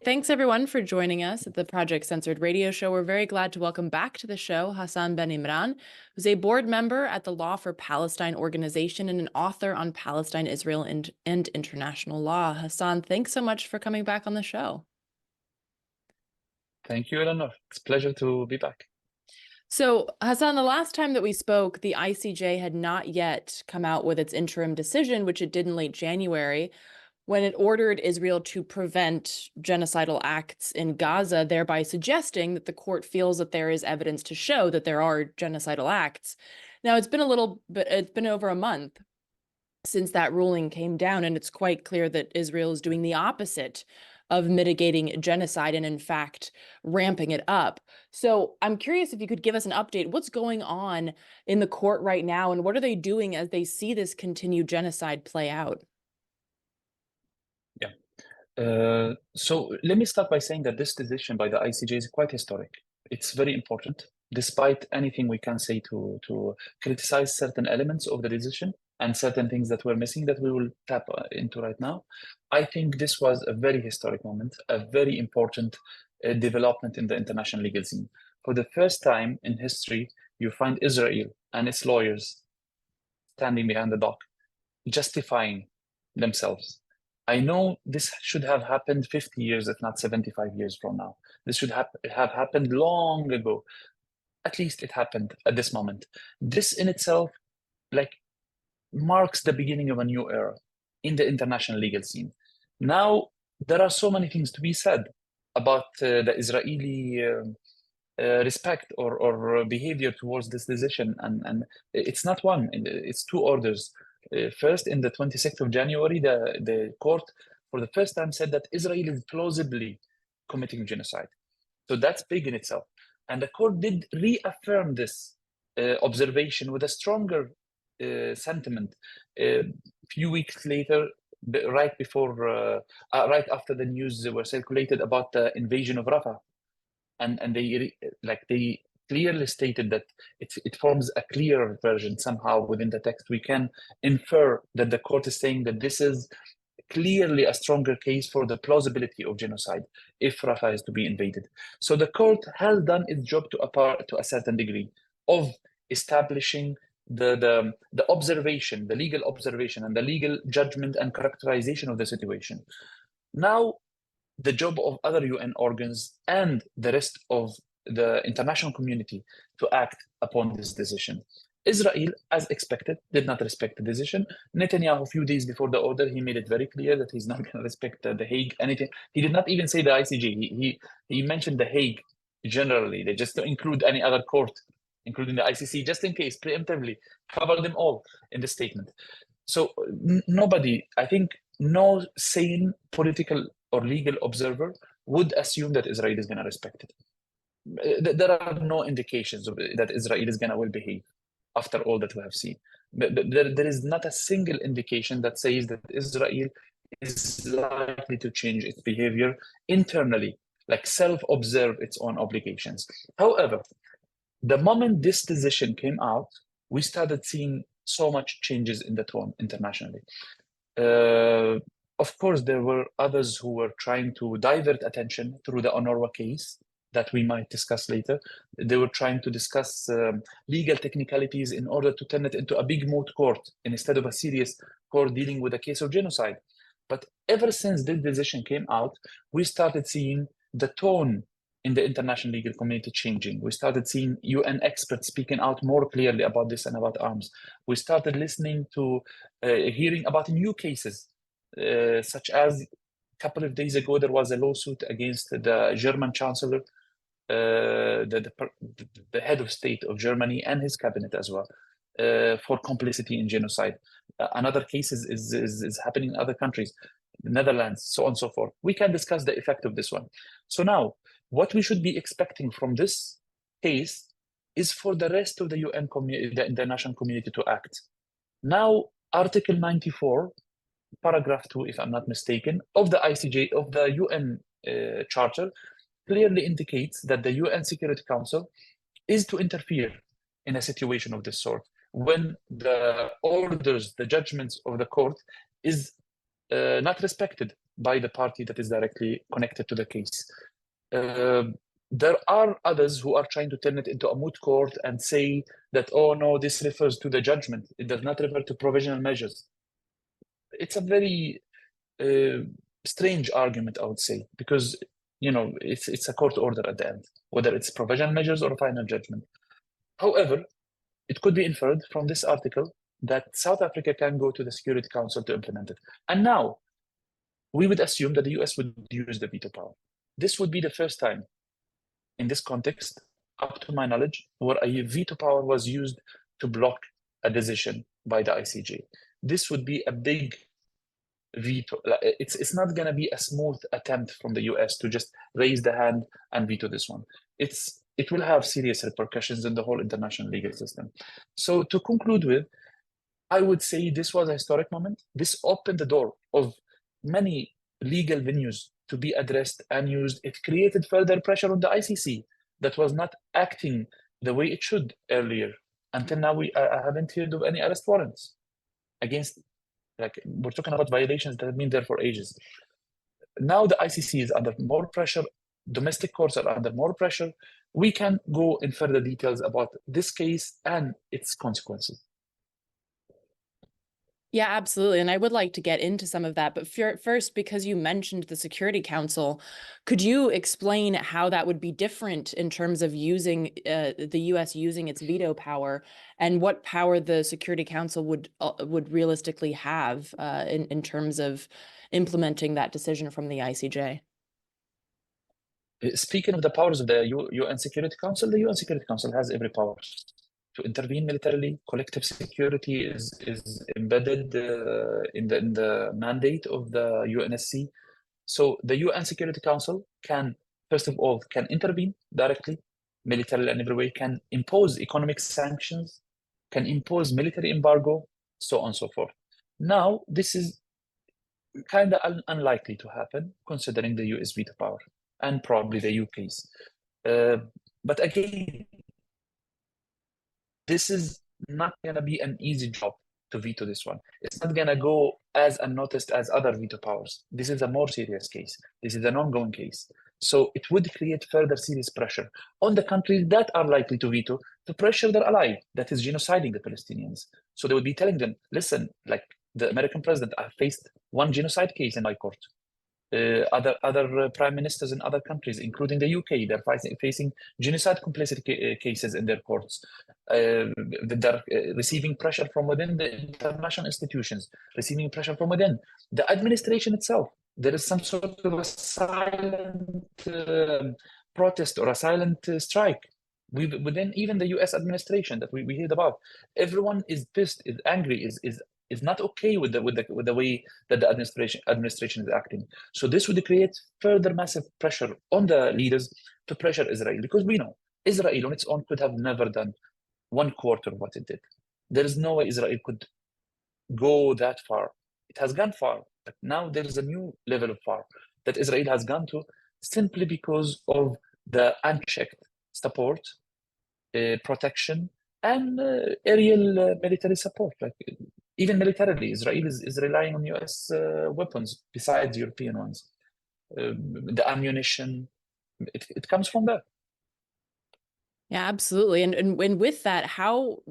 Thanks everyone for joining us at the Project Censored radio show. We're very glad to welcome back to the show Hassan Ben Imran, who's a board member at the Law for Palestine organization and an author on Palestine, Israel, and international law. Hassan, thanks so much for coming back on the show. Thank you, Eleanor. It's a pleasure to be back. So, Hassan, the last time that we spoke, the ICJ had not yet come out with its interim decision, which it did in late January, when it ordered Israel to prevent genocidal acts in Gaza, thereby suggesting that the court feels that there is evidence to show that there are genocidal acts. Now, it's been over a month since that ruling came down, and it's quite clear that Israel is doing the opposite of mitigating genocide and, in fact, ramping it up. So I'm curious if you could give us an update. What's going on in the court right now, and what are they doing as they see this continued genocide play out? So let me start by saying that this decision by the ICJ is quite historic. It's very important, despite anything we can say to criticize certain elements of the decision and certain things that were missing that we will tap into right now. I think this was a very historic moment, a very important development in the international legal scene. For the first time in history, you find Israel and its lawyers standing behind the dock, justifying themselves. I know this should have happened 50 years, if not 75 years from now. This should have happened long ago. At least it happened at this moment. This in itself, marks the beginning of a new era in the international legal scene. Now, there are so many things to be said about the Israeli respect or behavior towards this decision. And it's not one, it's two orders. First, in the 26th of January, the court, for the first time, said that Israel is plausibly committing genocide. So that's big in itself. And the court did reaffirm this observation with a stronger sentiment a few weeks later, right after the news were circulated about the invasion of Rafah. And they clearly stated that it forms a clearer version somehow within the text. We can infer that the court is saying that this is clearly a stronger case for the plausibility of genocide if Rafah is to be invaded. So the court has done its job to a certain degree of establishing the observation, the legal observation, and the legal judgment and characterization of the situation. Now, the job of other UN organs and the rest of the international community to act upon this decision. Israel, as expected, did not respect the decision. Netanyahu, a few days before the order, he made it very clear that he's not going to respect the Hague, anything. He did not even say the ICJ. He mentioned the Hague generally. They just include any other court, including the ICC, just in case, preemptively, cover them all in the statement. So nobody, I think, no sane political or legal observer would assume that Israel is going to respect it. There are no indications that Israel is going to well behave after all that we have seen. There is not a single indication that says that Israel is likely to change its behavior internally, like self-observe its own obligations. However, the moment this decision came out, we started seeing so much changes in the tone internationally. Of course, there were others who were trying to divert attention through the UNWRA case that we might discuss later. They were trying to discuss legal technicalities in order to turn it into a big moot court instead of a serious court dealing with a case of genocide. But ever since this decision came out, we started seeing the tone in the international legal community changing. We started seeing UN experts speaking out more clearly about this and about arms. We started listening to, hearing about new cases, such as a couple of days ago, there was a lawsuit against the German chancellor, the head of state of Germany and his cabinet as well, for complicity in genocide. Another case is happening in other countries, the Netherlands, so on and so forth. We can discuss the effect of this one. So now, what we should be expecting from this case is for the rest of the UN community, the international community, to act. Now, Article 94, paragraph 2, if I'm not mistaken, of the ICJ, of the UN Charter, clearly indicates that the UN Security Council is to interfere in a situation of this sort when the orders, the judgments of the court is not respected by the party that is directly connected to the case. There are others who are trying to turn it into a moot court and say that, oh no, this refers to the judgment. It does not refer to provisional measures. It's a very strange argument, I would say, because it's a court order at the end, whether it's provisional measures or a final judgment. However, it could be inferred from this article that South Africa can go to the Security Council to implement it. And now we would assume that the US would use the veto power. This would be the first time in this context, up to my knowledge, where a veto power was used to block a decision by the ICJ. This would be a big veto. It's not going to be a smooth attempt from the US to just raise the hand and veto this one. It will have serious repercussions in the whole international legal system. So to conclude with, I would say this was a historic moment. This opened the door of many legal venues to be addressed and used. It created further pressure on the ICC that was not acting the way it should earlier. Until now, I haven't heard of any arrest warrants against, we're talking about violations that have been there for ages. Now the ICC is under more pressure. Domestic courts are under more pressure. We can go in further details about this case and its consequences. Yeah, absolutely. And I would like to get into some of that. But first, because you mentioned the Security Council, could you explain how that would be different in terms of using the US using its veto power, and what power the Security Council would realistically have in terms of implementing that decision from the ICJ? Speaking of the powers of the UN Security Council, the UN Security Council has every power to intervene militarily. Collective security is embedded in the mandate of the UNSC. So the UN Security Council can, first of all, can intervene directly, militarily in every way, can impose economic sanctions, can impose military embargo, so on and so forth. Now, this is kind of unlikely to happen, considering the US veto power and probably the UK's. But again, this is not going to be an easy job to veto this one. It's not going to go as unnoticed as other veto powers. This is a more serious case. This is an ongoing case. So it would create further serious pressure on the countries that are likely to veto to pressure their ally that is genociding the Palestinians. So they would be telling them, listen, like the American president, I faced one genocide case in my court. Other prime ministers in other countries, including the UK, they're facing genocide complicity cases in their courts. They're receiving pressure from within the international institutions, receiving pressure from within the administration itself. There is some sort of a silent protest or a silent strike within even the US administration that we heard about. Everyone is pissed, is angry, is not okay with the way that the administration is acting. So this would create further massive pressure on the leaders to pressure Israel, because we know Israel on its own could have never done 1/4 of what it did. There is no way Israel could go that far. It has gone far, but now there is a new level of far that Israel has gone to simply because of the unchecked support, protection, and aerial military support. Like even militarily, Israel is relying on US weapons besides European ones. The ammunition, it comes from there. Yeah, absolutely. And with that, how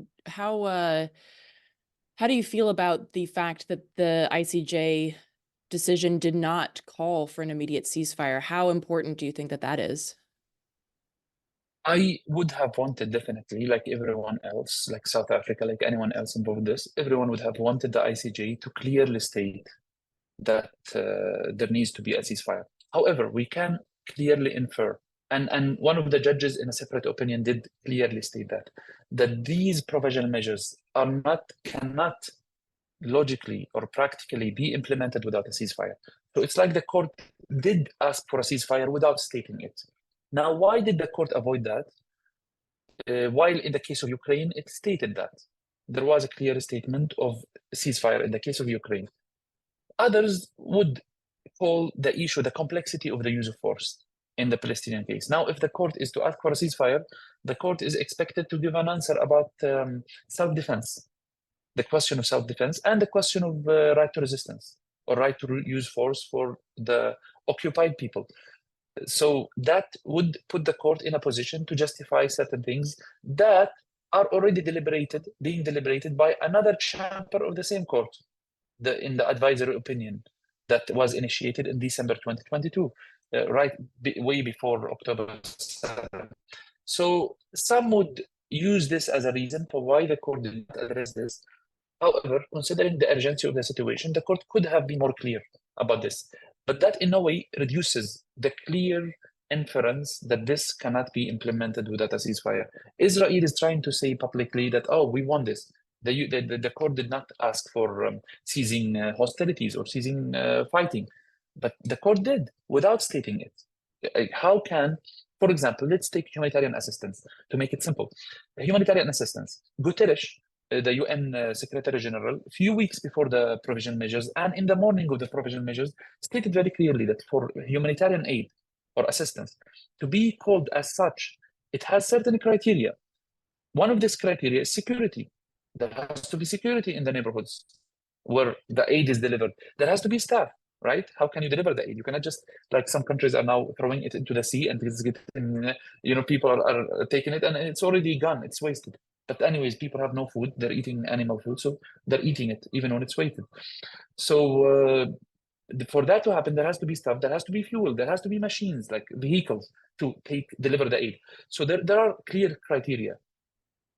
do you feel about the fact that the ICJ decision did not call for an immediate ceasefire? How important do you think that is? I would have wanted, definitely, like everyone else, like South Africa, like anyone else involved in this, everyone would have wanted the ICJ to clearly state that there needs to be a ceasefire. However, we can clearly infer, and one of the judges in a separate opinion did clearly state that these provisional measures cannot logically or practically be implemented without a ceasefire. So it's like the court did ask for a ceasefire without stating it. Now, why did the court avoid that? While in the case of Ukraine, it stated that there was a clear statement of ceasefire in the case of Ukraine. Others would call the issue the complexity of the use of force in the Palestinian case. Now, if the court is to ask for a ceasefire, the court is expected to give an answer about self-defense, the question of self-defense, and the question of right to resistance. or right to use force for the occupied people. So that would put the court in a position to justify certain things that are already being deliberated by another chamber of the same court, in the advisory opinion that was initiated in December 2022, way before October 7th. So some would use this as a reason for why the court did not address this. However, considering the urgency of the situation, the court could have been more clear about this. But that in no way reduces the clear inference that this cannot be implemented without a ceasefire. Israel is trying to say publicly that, oh, we want this. The court did not ask for ceasing hostilities or ceasing fighting, but the court did without stating it. How can, for example, let's take humanitarian assistance to make it simple. Humanitarian assistance, Guterres, the UN Secretary General, a few weeks before the provisional measures and in the morning of the provisional measures, stated very clearly that for humanitarian aid or assistance to be called as such, it has certain criteria. One of these criteria is security. There has to be security in the neighborhoods where the aid is delivered. There has to be staff, right? How can you deliver the aid? You cannot just, like some countries are now throwing it into the sea and it's getting, people are taking it and it's already gone, it's wasted. But anyways, people have no food, they're eating animal food, so they're eating it even when it's wasted. So for that to happen, there has to be stuff, there has to be fuel, there has to be machines, like vehicles to deliver the aid. So there are clear criteria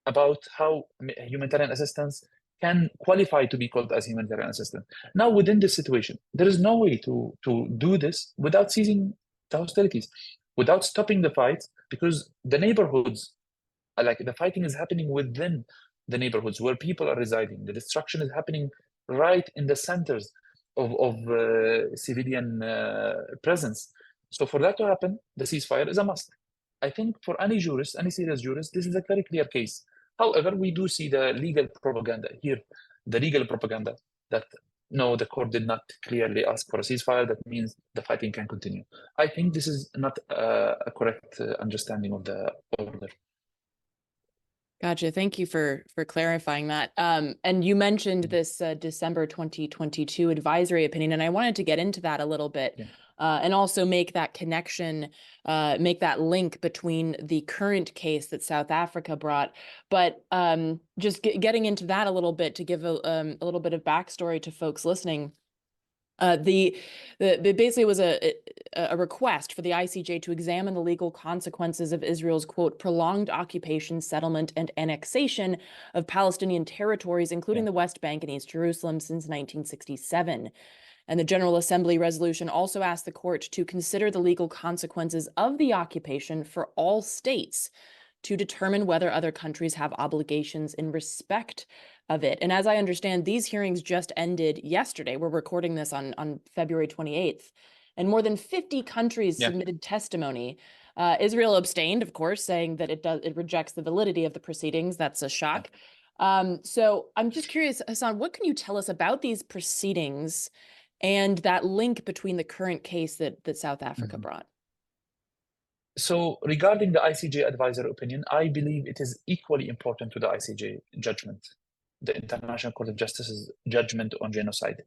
about how humanitarian assistance can qualify to be called as humanitarian assistance. Now, within this situation, there is no way to do this without ceasing the hostilities, without stopping the fights, because the neighborhoods, like the fighting is happening within the neighborhoods where people are residing. The destruction is happening right in the centers of civilian presence. So for that to happen, the ceasefire is a must. I think for any jurist, any serious jurist, this is a very clear case. However, we do see the legal propaganda here, that no, the court did not clearly ask for a ceasefire. That means the fighting can continue. I think this is not a correct understanding of the order. Gotcha. Thank you for clarifying that. And you mentioned this December 2022 advisory opinion, and I wanted to get into that a little bit. Yeah. And also make that connection, make that link between the current case that South Africa brought. But just getting into that a little bit to give a little bit of backstory to folks listening. The basically was a request for the ICJ to examine the legal consequences of Israel's, quote, prolonged occupation, settlement, and annexation of Palestinian territories, including the West Bank and East Jerusalem, since 1967. And the General Assembly resolution also asked the court to consider the legal consequences of the occupation for all states to determine whether other countries have obligations in respect of it. And as I understand, these hearings just ended yesterday. We're recording this on February 28th. And more than 50 countries submitted testimony. Israel abstained, of course, saying that it rejects the validity of the proceedings. That's a shock. So I'm just curious, Hassan, what can you tell us about these proceedings and that link between the current case that South Africa brought? So regarding the ICJ advisory opinion, I believe it is equally important to the ICJ judgment, the International Court of Justice's judgment on genocide.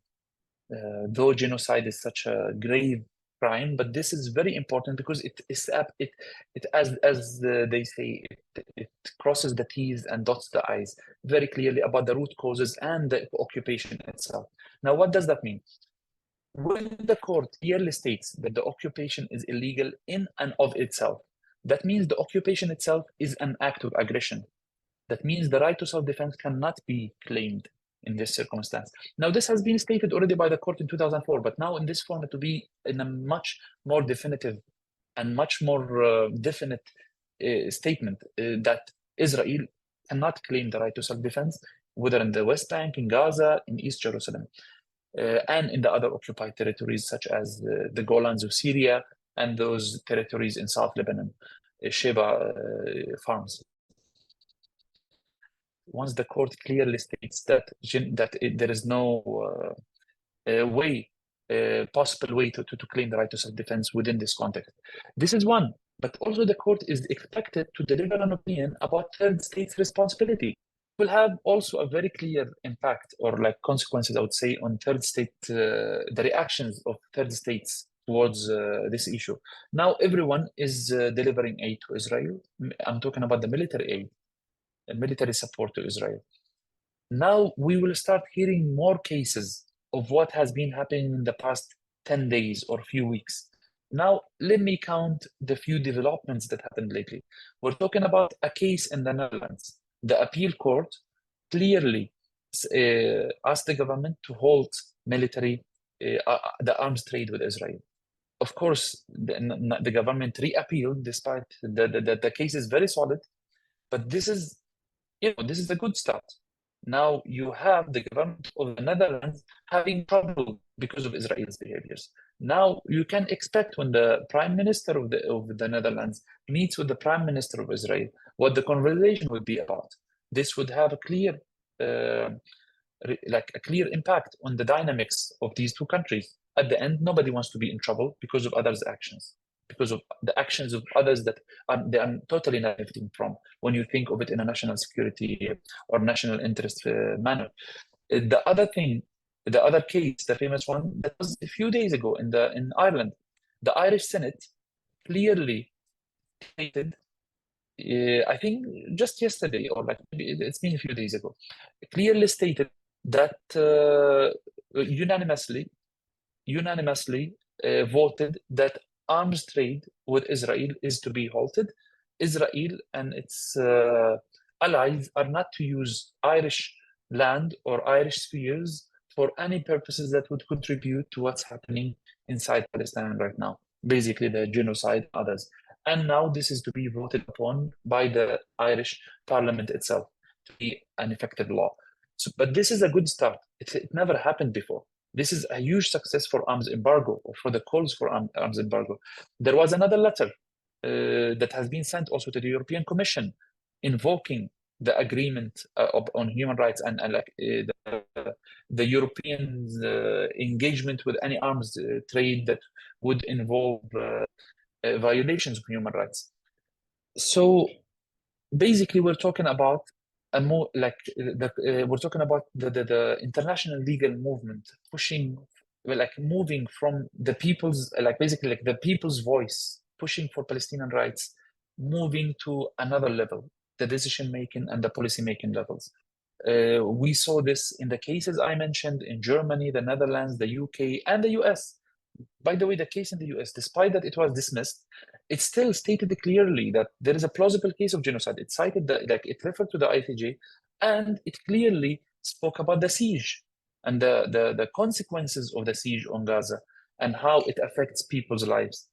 Though genocide is such a grave crime, but this is very important because it as they say, it crosses the T's and dots the I's very clearly about the root causes and the occupation itself. Now, what does that mean? When the court clearly states that the occupation is illegal in and of itself, that means the occupation itself is an act of aggression. That means the right to self-defense cannot be claimed in this circumstance. Now, this has been stated already by the court in 2004, but now in this format to be in a much more definitive and much more definite statement that Israel cannot claim the right to self-defense, whether in the West Bank, in Gaza, in East Jerusalem, and in the other occupied territories such as the Golans of Syria and those territories in South Lebanon, Sheba farms. Once the court clearly states that there is no possible way to claim the right to self-defense within this context. This is one, but also the court is expected to deliver an opinion about third states' responsibility. will have also a very clear impact or like consequences, I would say, on third state, the reactions of third states towards this issue. Now, everyone is delivering aid to Israel. I'm talking about the military aid, the military support to Israel. Now we will start hearing more cases of what has been happening in the past 10 days or few weeks. Now, let me count the few developments that happened lately. We're talking about a case in the Netherlands. The appeal court clearly asked the government to halt military, the arms trade with Israel. Of course, the government re-appealed despite the case is very solid, but this is, this is a good start. Now you have the government of the Netherlands having trouble because of Israel's behaviors. Now you can expect when the prime minister of the Netherlands meets with the prime minister of Israel, what the conversation would be about. This would have a clear, impact on the dynamics of these two countries. At the end, nobody wants to be in trouble because of others' actions, because of the actions of others that they are totally not benefiting from when you think of it in a national security or national interest manner. The other thing, the other case, the famous one that was a few days ago in Ireland, the Irish Senate clearly stated, I think just yesterday or like it's been a few days ago, clearly stated that unanimously voted that arms trade with Israel is to be halted. Israel and its allies are not to use Irish land or Irish spheres for any purposes that would contribute to what's happening inside Palestine right now, basically the genocide and others. And now this is to be voted upon by the Irish Parliament itself to be an effective law. So, but this is a good start. It never happened before. This is a huge success for arms embargo or for the calls for arms embargo. There was another letter that has been sent also to the European Commission invoking the agreement on human rights and the European engagement with any arms trade that would involve violations of human rights. So basically, we're talking about a more like we're talking about the international legal movement pushing, like moving from the people's, like basically like the people's voice, pushing for Palestinian rights, moving to another level, the decision making and the policy making levels. We saw this in the cases I mentioned in Germany, the Netherlands, the UK, and the US. By the way, the case in the US, despite that it was dismissed, it still stated clearly that there is a plausible case of genocide. It cited like it referred to the ICJ, and it clearly spoke about the siege and the consequences of the siege on Gaza and how it affects people's lives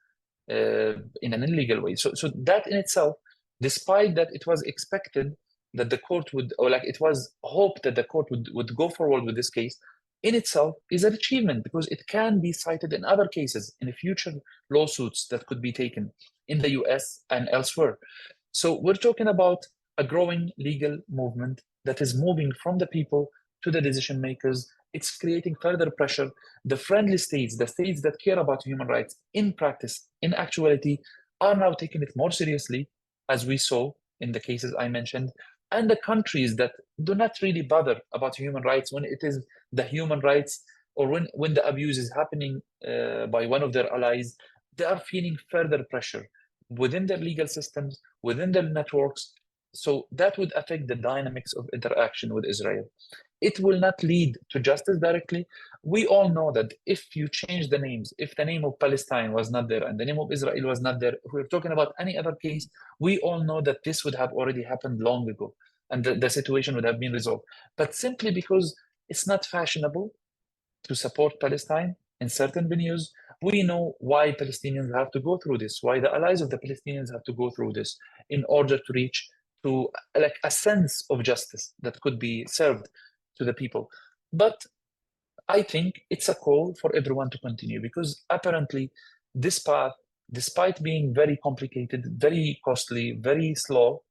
in an illegal way. So that in itself, despite that it was expected that the court would, or like it was hoped that the court would go forward with this case, in itself is an achievement because it can be cited in other cases in future lawsuits that could be taken in the US and elsewhere. So we're talking about a growing legal movement that is moving from the people to the decision makers. It's creating further pressure. The friendly states, the states that care about human rights in practice, in actuality, are now taking it more seriously, as we saw in the cases I mentioned. And the countries that do not really bother about human rights when it is the human rights or when the abuse is happening by one of their allies, they are feeling further pressure within their legal systems, within their networks. So that would affect the dynamics of interaction with Israel. It will not lead to justice directly. We all know that if you change the names, if the name of Palestine was not there and the name of Israel was not there, if we're talking about any other case, we all know that this would have already happened long ago and the situation would have been resolved. But simply because it's not fashionable to support Palestine in certain venues, we know why Palestinians have to go through this, why the allies of the Palestinians have to go through this in order to reach to like a sense of justice that could be served to the people. But I think it's a call for everyone to continue because apparently this path, despite being very complicated, very costly, very slow,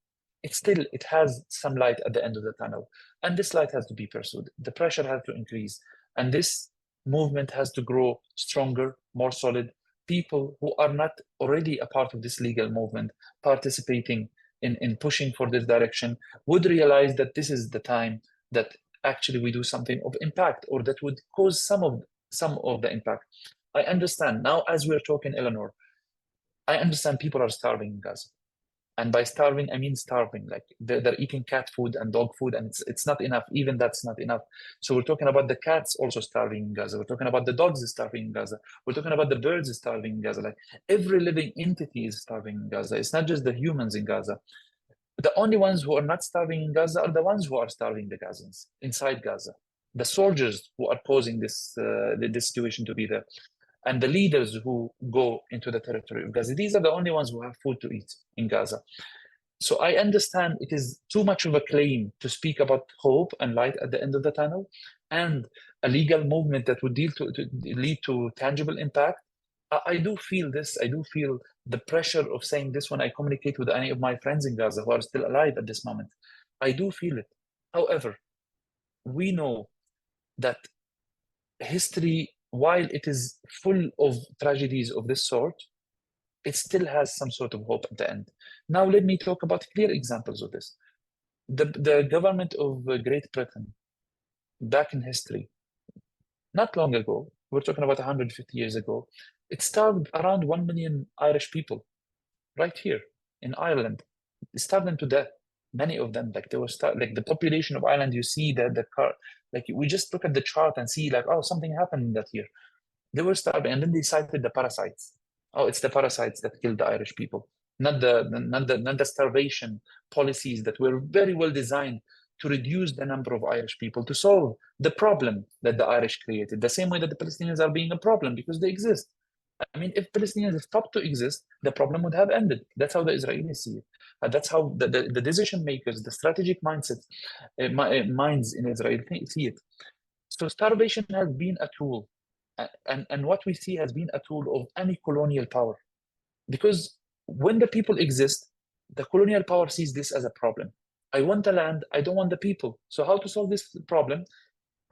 it has some light at the end of the tunnel. And this light has to be pursued. The pressure has to increase. And this movement has to grow stronger, more solid. People who are not already a part of this legal movement participating in pushing for this direction would realize that this is the time that actually we do something of impact, or that would cause some of the impact. I understand now, as we're talking, Eleanor, I understand people are starving in Gaza. And by starving, I mean starving. Like they're eating cat food and dog food, and it's not enough. Even that's not enough. So we're talking about the cats also starving in Gaza. We're talking about the dogs starving in Gaza. We're talking about the birds starving in Gaza. Like every living entity is starving in Gaza. It's not just the humans in Gaza. The only ones who are not starving in Gaza are the ones who are starving the Gazans inside Gaza. The soldiers who are causing this situation to be there, and the leaders who go into the territory of Gaza. These are the only ones who have food to eat in Gaza. So I understand it is too much of a claim to speak about hope and light at the end of the tunnel and a legal movement that would lead to tangible impact. I do feel this. I do feel the pressure of saying this when I communicate with any of my friends in Gaza who are still alive at this moment. I do feel it. However, we know that history, while it is full of tragedies of this sort, it still has some sort of hope at the end. Now, let me talk about clear examples of this. The government of Great Britain, back in history, not long ago, we're talking about 150 years ago, it starved around 1 million Irish people right here in Ireland. It starved them to death. Many of them, like they were like the population of Ireland, you see that like we just look at the chart and see like, oh, something happened in that year. They were starving, and then they cited the parasites. Oh, it's the parasites that killed the Irish people, not the starvation policies that were very well designed to reduce the number of Irish people, to solve the problem that the Irish created. The same way that the Palestinians are being a problem because they exist. I mean, if Palestinians stopped to exist, the problem would have ended. That's how the Israelis see it. That's how the decision makers, the strategic minds in Israel see it. So starvation has been a tool, and what we see has been a tool of any colonial power. Because when the people exist, the colonial power sees this as a problem. I want the land, I don't want the people. So how to solve this problem?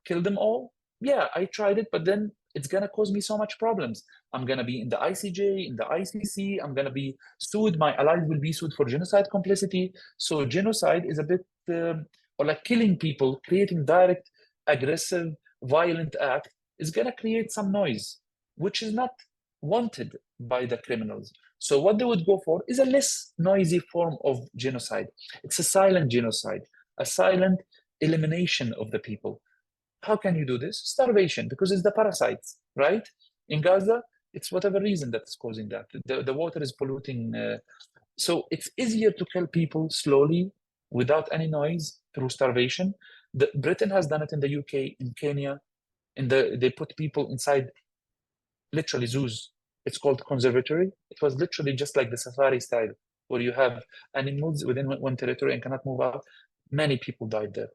Kill them all? Yeah, I tried it, but then it's gonna cause me so much problems. I'm gonna be in the ICJ, in the ICC, I'm gonna be sued, my allies will be sued for genocide complicity. So genocide is a bit, or like killing people, creating direct, aggressive, violent act is gonna create some noise, which is not wanted by the criminals. So what they would go for is a less noisy form of genocide. It's a silent genocide, a silent elimination of the people. How can you do this? Starvation, because it's the parasites, right? In Gaza, it's whatever reason that's causing that. The water is polluting. So it's easier to kill people slowly without any noise through starvation. Britain has done it in the UK, in Kenya. They put people inside literally zoos. It's called conservatory. It was literally just like the safari style, where you have animals within one territory and cannot move out. Many people died there.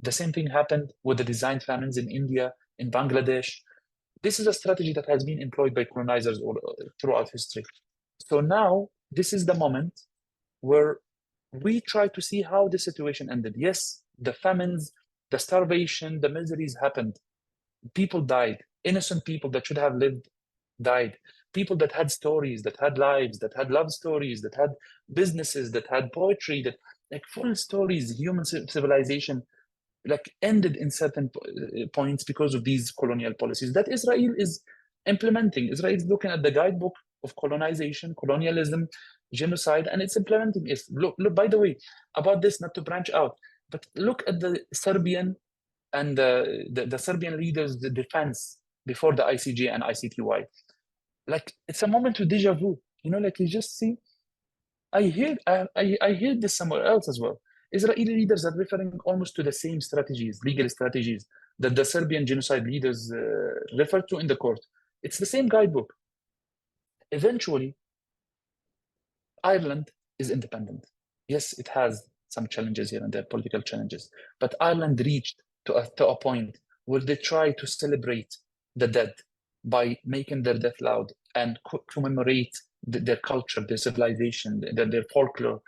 The same thing happened with the designed famines in India, in Bangladesh. This is a strategy that has been employed by colonizers throughout history. So now, this is the moment where we try to see how the situation ended. Yes, the famines, the starvation, the miseries happened. People died. Innocent people that should have lived died. People that had stories, that had lives, that had love stories, that had businesses, that had poetry, that like full stories, human civilization, like ended in certain points because of these colonial policies that Israel is implementing. Israel is looking at the guidebook of colonization, colonialism, genocide, and it's implementing it. Look, by the way, about this, not to branch out, but look at the Serbian and the Serbian leaders' the defense before the ICJ and ICTY. Like it's a moment of deja vu, you know, like you just see. I hear this somewhere else as well. Israeli leaders are referring almost to the same strategies, legal strategies that the Serbian genocide leaders referred to in the court. It's the same guidebook. Eventually, Ireland is independent. Yes, it has some challenges here and there, political challenges, but Ireland reached to a point where they try to celebrate the dead by making their death loud and commemorate their culture, their civilization, their folklore.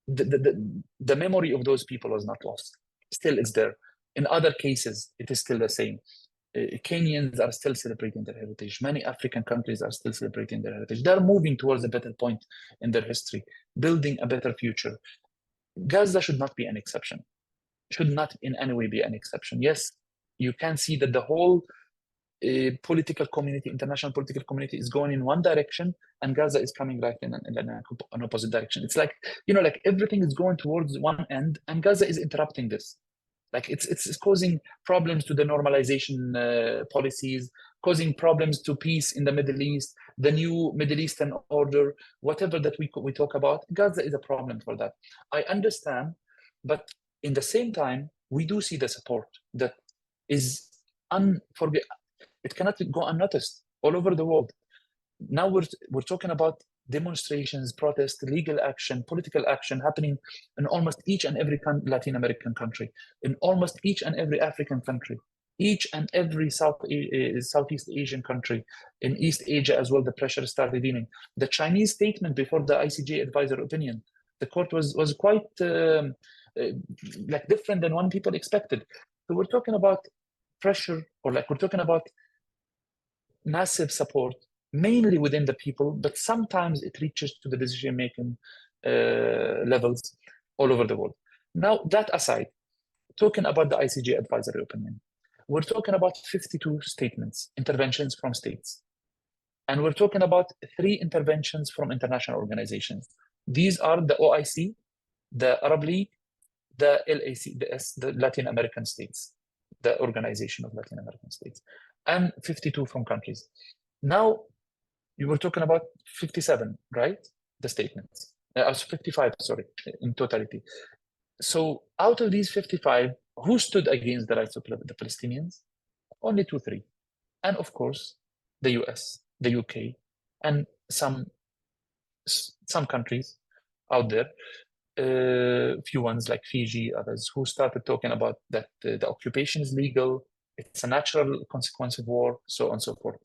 The memory of those people was not lost. Still, it's there. In other cases, it is still the same. Kenyans are still celebrating their heritage. Many African countries are still celebrating their heritage. They're moving towards a better point in their history, building a better future. Gaza should not be an exception, should not in any way be an exception. Yes, you can see that the whole political community, international political community is going in one direction, and Gaza is coming right in an opposite direction. It's like, like everything is going towards one end, and Gaza is interrupting this. Like it's causing problems to the normalization policies, causing problems to peace in the Middle East, the new Middle Eastern order, whatever that we talk about. Gaza is a problem for that. I understand, but in the same time, we do see the support that is unforgettable. It cannot go unnoticed all over the world. Now we're talking about demonstrations, protests, legal action, political action happening in almost each and every Latin American country, in almost each and every African country, each and every Southeast Asian country, in East Asia as well. The pressure started in. The Chinese statement before the ICJ advisor opinion, the court was quite like different than what people expected. So we're talking about pressure, or like we're talking about massive support, mainly within the people, but sometimes it reaches to the decision-making levels all over the world. Now, that aside, talking about the ICJ advisory opinion, we're talking about 52 statements, interventions from states. And we're talking about 3 interventions from international organizations. These are the OIC, the Arab League, the LAC, the Latin American states, the Organization of Latin American States, and 52 from countries. Now, you were talking about 57, right? The statements. 55, sorry, in totality. So out of these 55, who stood against the rights of the Palestinians? Only 2, 3. And of course, the US, the UK, and some countries out there, few ones like Fiji, others, who started talking about that the occupation is legal, it's a natural consequence of war, so on and so forth.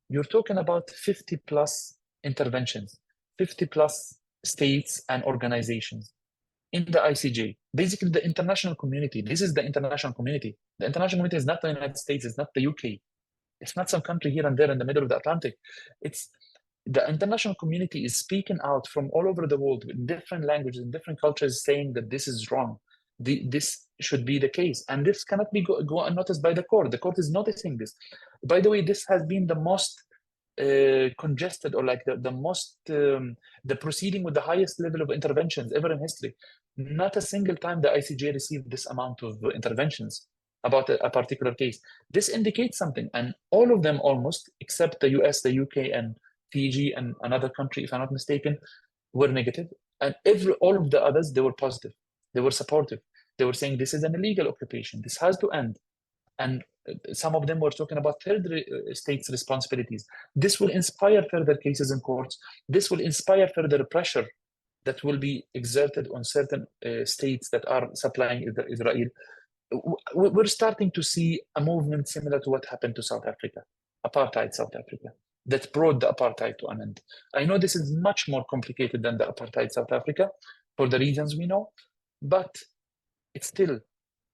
You're talking about 50 plus interventions, 50 plus states and organizations in the ICJ. Basically, the international community. This is the international community. The international community is not the United States, it's not the UK. It's not some country here and there in the middle of the Atlantic. It's the international community is speaking out from all over the world in different languages and different cultures, saying that this is wrong. This should be the case. And this cannot be go unnoticed by the court. The court is noticing this. By the way, this has been the most congested, or like the most, the proceeding with the highest level of interventions ever in history. Not a single time the ICJ received this amount of interventions about a particular case. This indicates something. And all of them almost, except the US, the UK, and Fiji, and another country, if I'm not mistaken, were negative. And all of the others, they were positive. They were supportive. They were saying this is an illegal occupation. This has to end. And some of them were talking about third states' responsibilities. This will inspire further cases in courts. This will inspire further pressure that will be exerted on certain states that are supplying Israel. We're starting to see a movement similar to what happened to South Africa, apartheid South Africa, that brought the apartheid to an end. I know this is much more complicated than the apartheid South Africa for the reasons we know, but it still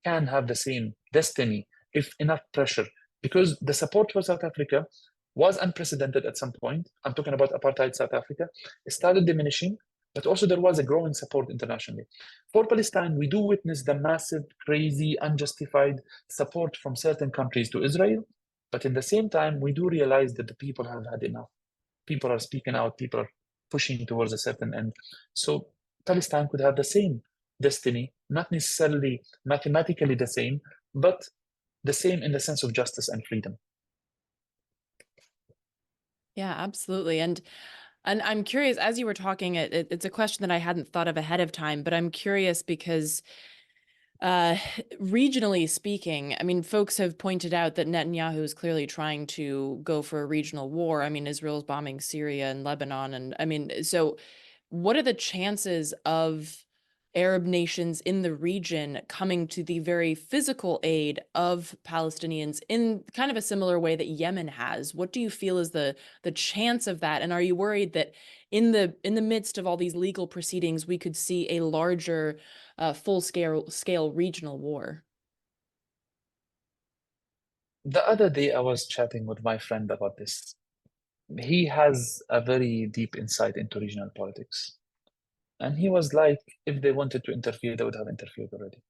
can have the same destiny if enough pressure, because the support for South Africa was unprecedented at some point. I'm talking about apartheid South Africa. It started diminishing, but also there was a growing support internationally. For Palestine, we do witness the massive, crazy, unjustified support from certain countries to Israel, but in the same time, we do realize that the people have had enough. People are speaking out, people are pushing towards a certain end. So Palestine could have the same destiny, not necessarily mathematically the same, but the same in the sense of justice and freedom. Yeah, absolutely. And I'm curious, as you were talking, it's a question that I hadn't thought of ahead of time, but I'm curious because regionally speaking, I mean, folks have pointed out that Netanyahu is clearly trying to go for a regional war. I mean, Israel's bombing Syria and Lebanon. And I mean, so what are the chances of Arab nations in the region coming to the very physical aid of Palestinians in kind of a similar way that Yemen has? What do you feel is the chance of that? And are you worried that in the midst of all these legal proceedings, we could see a larger full scale regional war? The other day, I was chatting with my friend about this. He has a very deep insight into regional politics. And he was like, if they wanted to interfere, they would have interfered already.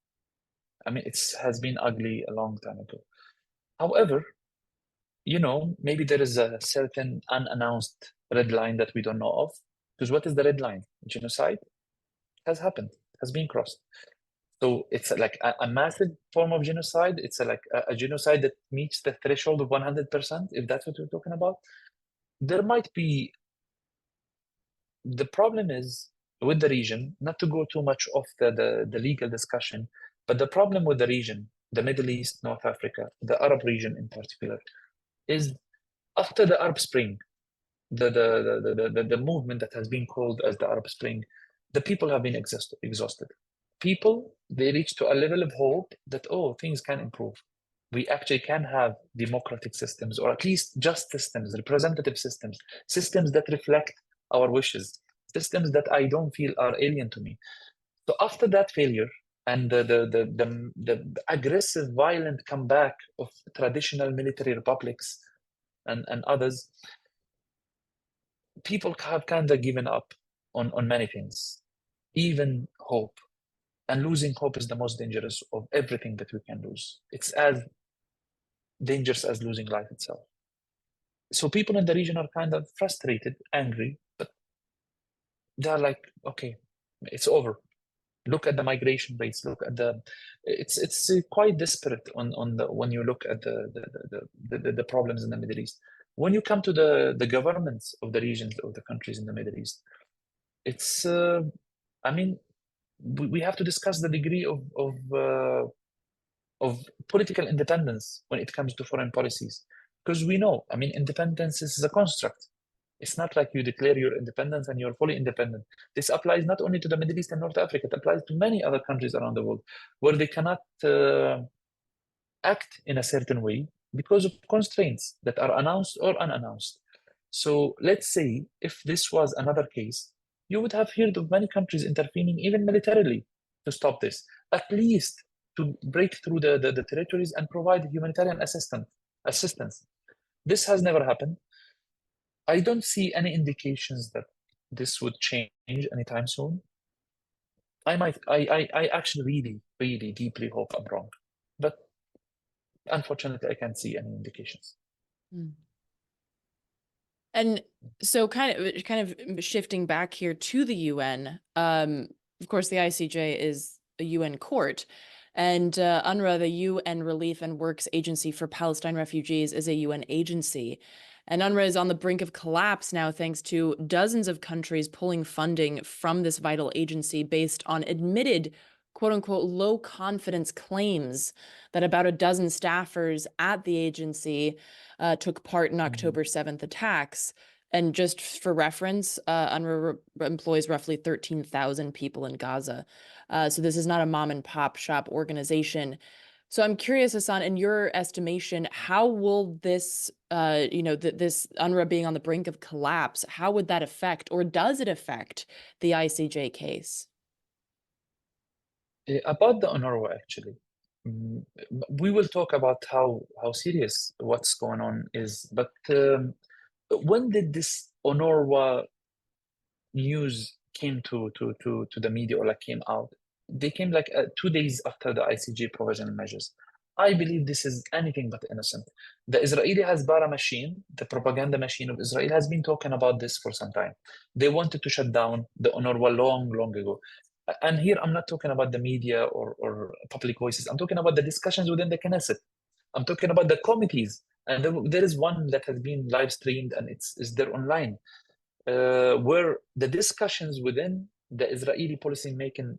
I mean, it has been ugly a long time ago. However, maybe there is a certain unannounced red line that we don't know of. Because what is the red line? Genocide has happened, has been crossed. So it's like a massive form of genocide. It's like a genocide that meets the threshold of 100%, if that's what we're talking about. There might be, the problem is with the region, not to go too much off the legal discussion, but the problem with the region, the Middle East, North Africa, the Arab region in particular, is after the Arab Spring, the movement that has been called as the Arab Spring, the people have been exhausted. People, they reach to a level of hope that, oh, things can improve. We actually can have democratic systems, or at least just systems, representative systems, systems that reflect our wishes, systems that I don't feel are alien to me. So after that failure and the aggressive, violent comeback of traditional military republics and others, people have kind of given up on many things, even hope. And losing hope is the most dangerous of everything that we can lose. It's as dangerous as losing life itself. So people in the region are kind of frustrated, angry, but they're like, okay, it's over. Look at the migration rates. Look at it's quite disparate on the when you look at the problems in the Middle East. When you come to the governments of the regions of the countries in the Middle East, it's I mean, we have to discuss the degree of political independence when it comes to foreign policies, because we know, I mean, independence is a construct. It's not like you declare your independence and you're fully independent. This applies not only to the Middle East and North Africa, it applies to many other countries around the world where they cannot act in a certain way because of constraints that are announced or unannounced. So let's say if this was another case, you would have heard of many countries intervening even militarily to stop this, at least to break through the territories and provide humanitarian assistance. This has never happened. I don't see any indications that this would change anytime soon. I actually really, really deeply hope I'm wrong, but unfortunately, I can't see any indications. Mm. And so kind of shifting back here to the UN, of course, the ICJ is a UN court, and UNRWA, the UN Relief and Works Agency for Palestine Refugees, is a UN agency. And UNRWA is on the brink of collapse now, thanks to dozens of countries pulling funding from this vital agency based on admitted, quote unquote, low confidence claims that about a dozen staffers at the agency took part in October 7th attacks. And just for reference, UNRWA employs roughly 13,000 people in Gaza. So this is not a mom and pop shop organization. So I'm curious, Hassan, in your estimation, how will this, this UNRWA being on the brink of collapse, how would that affect, or does it affect the ICJ case? About the UNRWA, actually, we will talk about how serious what's going on is. But when did this UNRWA news came to the media, or like came out? They came like 2 days after the ICJ provisional measures. I believe this is anything but innocent. The Israeli Hasbara machine, the propaganda machine of Israel, has been talking about this for some time. They wanted to shut down the UNRWA long ago. And here I'm not talking about the media or public voices. I'm talking about the discussions within the Knesset. I'm talking about the committees. And there is one that has been live streamed and is there online, where the discussions within the Israeli policy making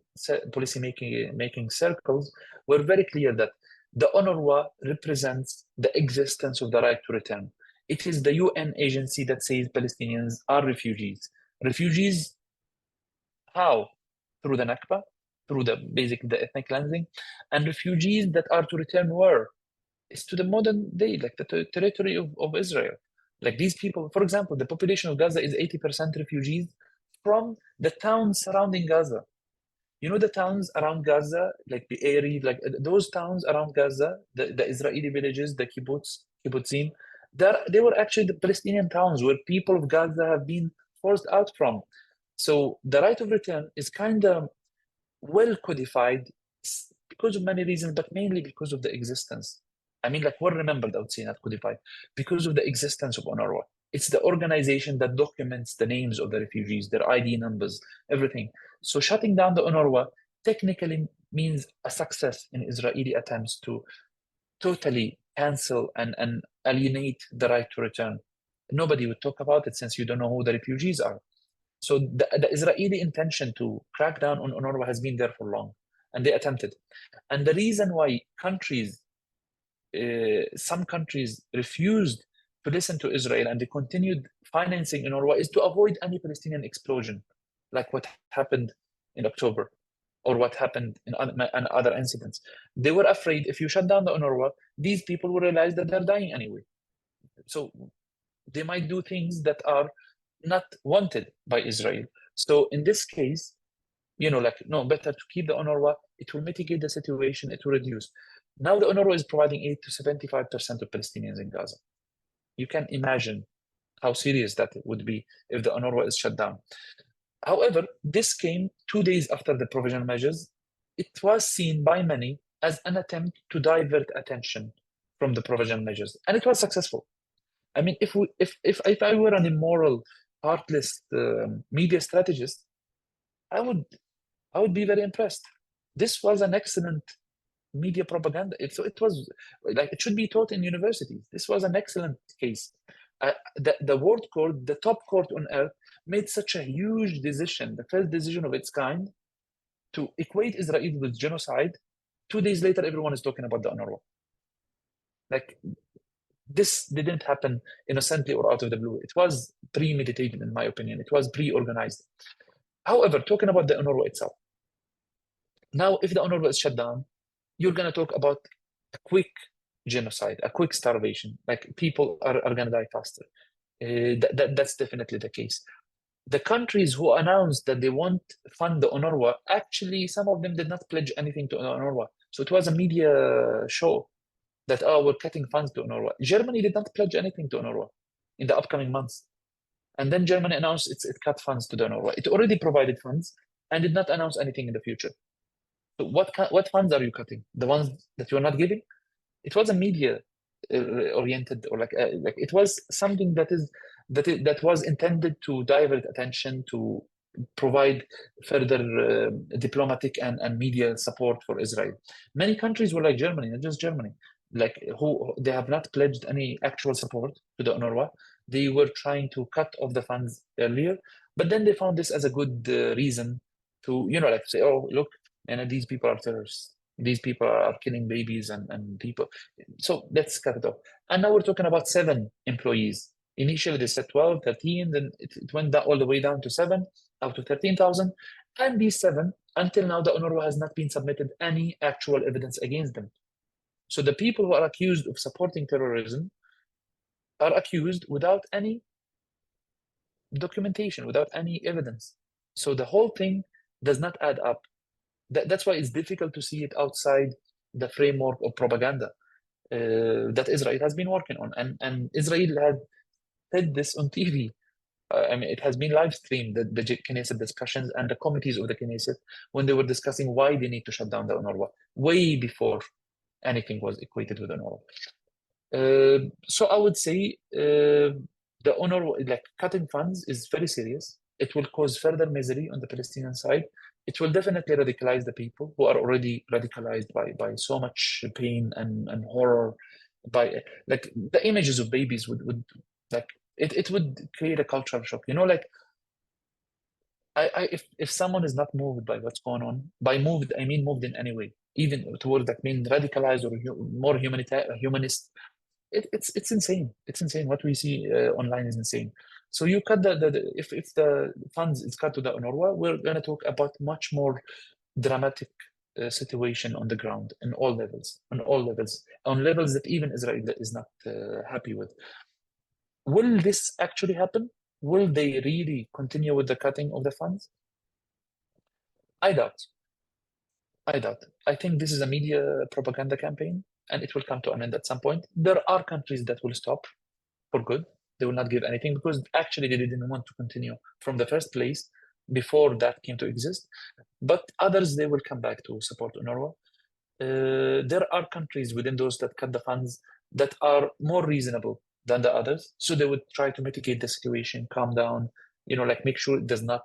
circles were very clear that the UNRWA represents the existence of the right to return. It is the UN agency that says Palestinians are refugees. Refugees, how? Through the Nakba, through the ethnic cleansing, and refugees that are to return where? It's to the modern day, like the territory of Israel. Like these people, for example, the population of Gaza is 80% refugees from the towns surrounding Gaza. You know the towns around Gaza, like Be'eri, like those towns around Gaza, the Israeli villages, the kibbutzim, they were actually the Palestinian towns where people of Gaza have been forced out from. So the right of return is kind of well codified because of many reasons, but mainly because of the existence. I mean, like well remembered, I would say, not codified, because of the existence of UNRWA. It's the organization that documents the names of the refugees, their ID numbers, everything. So shutting down the UNRWA technically means a success in Israeli attempts to totally cancel and alienate the right to return. Nobody would talk about it since you don't know who the refugees are. So the Israeli intention to crack down on UNRWA has been there for long, and they attempted. And the reason why some countries refused to listen to Israel and they continued financing UNRWA is to avoid any Palestinian explosion, like what happened in October or what happened in other incidents. They were afraid if you shut down the UNRWA, these people will realize that they're dying anyway. So they might do things that are not wanted by Israel. So in this case, like, no, better to keep the UNRWA. It will mitigate the situation. It will reduce. Now the UNRWA is providing aid to 75% of Palestinians in Gaza. You can imagine how serious that would be if the UNRWA is shut down. However, this came 2 days after the provisional measures. It was seen by many as an attempt to divert attention from the provisional measures, and it was successful. I mean, if I were an immoral, heartless media strategist, I would be very impressed. This was an excellent media propaganda. So it was like it should be taught in universities. This was an excellent case. The world court, the top court on earth, made such a huge decision, the first decision of its kind, to equate Israel with genocide. 2 days later, everyone is talking about the UNRWA. Like, this didn't happen innocently or out of the blue. It was premeditated, in my opinion. It was pre-organized. However, talking about the UNRWA itself, now if the UNRWA is shut down, you're going to talk about a quick genocide, a quick starvation. Like, people are going to die faster. That's definitely the case. The countries who announced that they won't fund the UNRWA, actually, some of them did not pledge anything to UNRWA. So it was a media show that, we're cutting funds to UNRWA. Germany did not pledge anything to UNRWA in the upcoming months. And then Germany announced it cut funds to the UNRWA. It already provided funds and did not announce anything in the future. So what funds are you cutting? The ones that you're not giving? It was a media oriented, or like it was something that was intended to divert attention, to provide further diplomatic and media support for Israel. Many countries were like Germany, not just Germany, like who they have not pledged any actual support to the UNRWA. They were trying to cut off the funds earlier, but then they found this as a good reason to, like, say, oh, look, and these people are terrorists. These people are killing babies and people. So let's cut it off. And now we're talking about 7 employees. Initially, they said 12, 13, then it went all the way down to 7 out of 13,000. And these 7, until now, the UNRWA has not been submitted any actual evidence against them. So the people who are accused of supporting terrorism are accused without any documentation, without any evidence. So the whole thing does not add up. That's why it's difficult to see it outside the framework of propaganda that Israel has been working on. And Israel had said this on TV. I mean, it has been live streamed, the Knesset discussions and the committees of the Knesset, when they were discussing why they need to shut down the UNRWA, way before anything was equated with UNRWA. So I would say the UNRWA, like, cutting funds is very serious. It will cause further misery on the Palestinian side. It will definitely radicalize the people who are already radicalized by so much pain and horror. By, like, the images of babies would like it would create a cultural shock. Like, if someone is not moved by what's going on, by moved I mean moved in any way, even towards that being radicalized or more humanist, it's insane. It's insane. What we see online is insane. So you cut if the funds is cut to the UNRWA, we're going to talk about much more dramatic situation on the ground in all levels, on levels that even Israel is not happy with. Will this actually happen? Will they really continue with the cutting of the funds? I doubt. I doubt. I think this is a media propaganda campaign, and it will come to an end at some point. There are countries that will stop for good. They will not give anything because actually they didn't want to continue from the first place before that came to exist. But others, they will come back to support UNRWA. There are countries within those that cut the funds that are more reasonable than the others. So they would try to mitigate the situation, calm down, like make sure it does not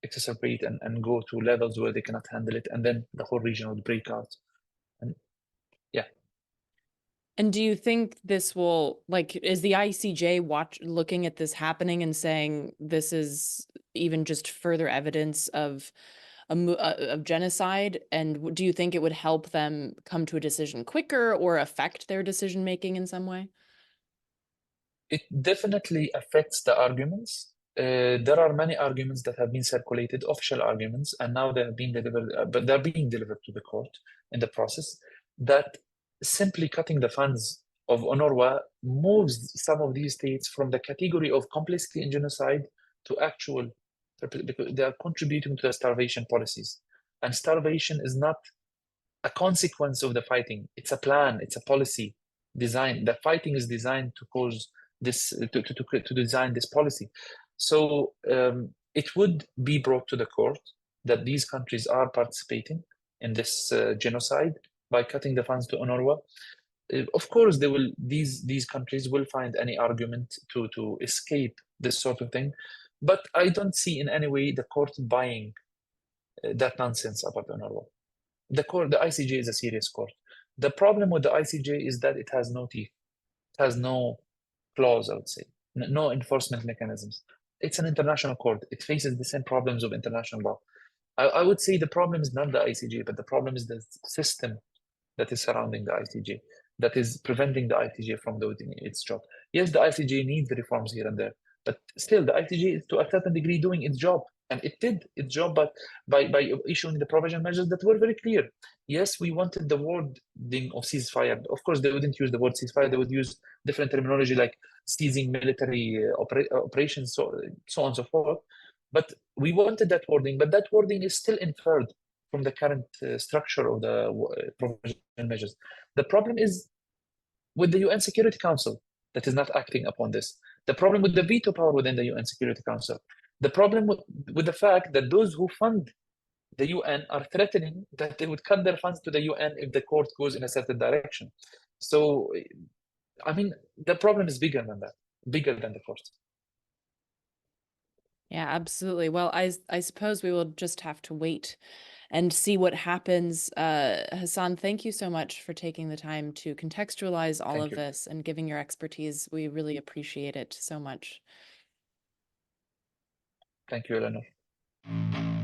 exacerbate and go to levels where they cannot handle it. And then the whole region would break out. And yeah. And do you think this will, like, is the ICJ looking at this happening and saying this is even just further evidence of of genocide? And do you think it would help them come to a decision quicker or affect their decision making in some way? It definitely affects the arguments. There are many arguments that have been circulated, official arguments, and now they have been delivered, but they're being delivered to the court in the process, that simply cutting the funds of UNRWA moves some of these states from the category of complicity in genocide to actual, because they are contributing to the starvation policies. And starvation is not a consequence of the fighting. It's a plan, it's a policy design. The fighting is designed to cause this, to design this policy. So it would be brought to the court that these countries are participating in this genocide by cutting the funds to UNRWA. Of course, these countries will find any argument to escape this sort of thing, but I don't see in any way the court buying that nonsense about UNRWA. The ICJ is a serious court. The problem with the ICJ is that it has no teeth. It has no clause, I would say, no enforcement mechanisms. It's an international court. It faces the same problems of international law. I would say the problem is not the ICJ, but the problem is the system that is surrounding the ICJ, that is preventing the ICJ from doing its job. Yes, the ICJ needs reforms here and there, but still the ICJ is to a certain degree doing its job. And it did its job by issuing the provisional measures that were very clear. Yes, we wanted the wording of ceasefire. Of course, they wouldn't use the word ceasefire. They would use different terminology like ceasing military operations, so on and so forth. But we wanted that wording, but that wording is still inferred from the current structure of the provisional measures. The problem is with the UN Security Council that is not acting upon this. The problem with the veto power within the UN Security Council. The problem with the fact that those who fund the UN are threatening that they would cut their funds to the UN if the court goes in a certain direction. So, I mean, the problem is bigger than that, bigger than the court. Yeah, absolutely. Well, I suppose we will just have to wait and see what happens. Hassan, thank you so much for taking the time to contextualize all of this and giving your expertise. We really appreciate it so much. Thank you, Eleanor.